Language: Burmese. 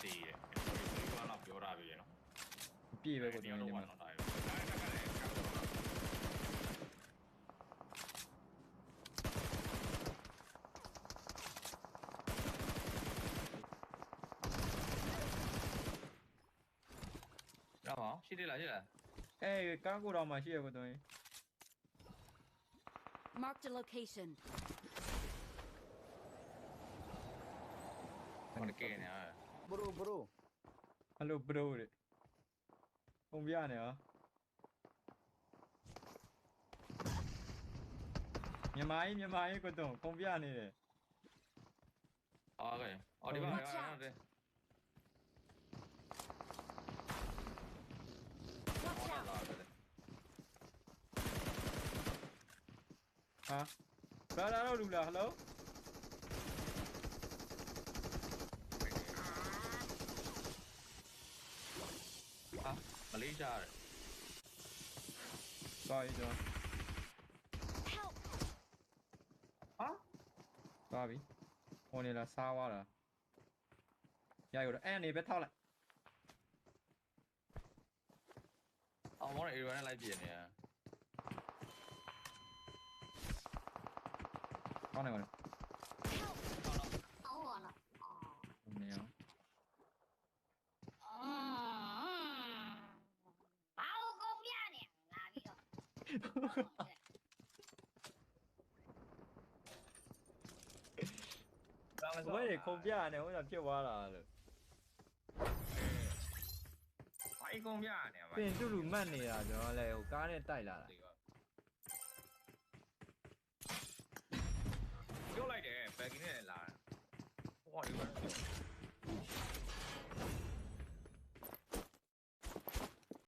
စေးတယ်ဒီကတော့ပြောတာပဲနော် ပြည့်ပဲကိုတင်နေမှာ ရပါရှိတယ်လားရှိလား အေးကားကိုတော့မှရှိရကိုတင် Marked a location. ဘာလဲကဲနေอ่ะ ဘရိုဘရို ဟယ်လိုဘရိုတဲ့ပုံပြနေရောမြန်မာကြီးကိုတင်ပုံပြနေတယ် အော်ကဲအော်ဒီပါရတယ် Watch out! ဟာဘာလာတော့လူလားဟယ်လို ဟာမလေးရှားတယ် သွားပြီတော့ Help! ဟာ သွားပြီဟိုနေလားစားသွားတာရရတော့အဲ့အနေပဲထောက်လိုက် အောင်မောင်းအေရီယာနဲ့လိုက်ပြနေอ่ะ ကောင်းနေပါလား Help! အော်နော် နေရော ဘာလို့ကုန်ပြနေလာပြီးတော့ ဘယ်ခုံပြနေဟိုကဖြစ်သွားတာလို့ ဘာအကုန်ပြနေပါ ပြင်တူလူမှတ်နေတာကျွန်တော်လည်းဟိုကားနဲ့တိုက်လာတာ ဒီက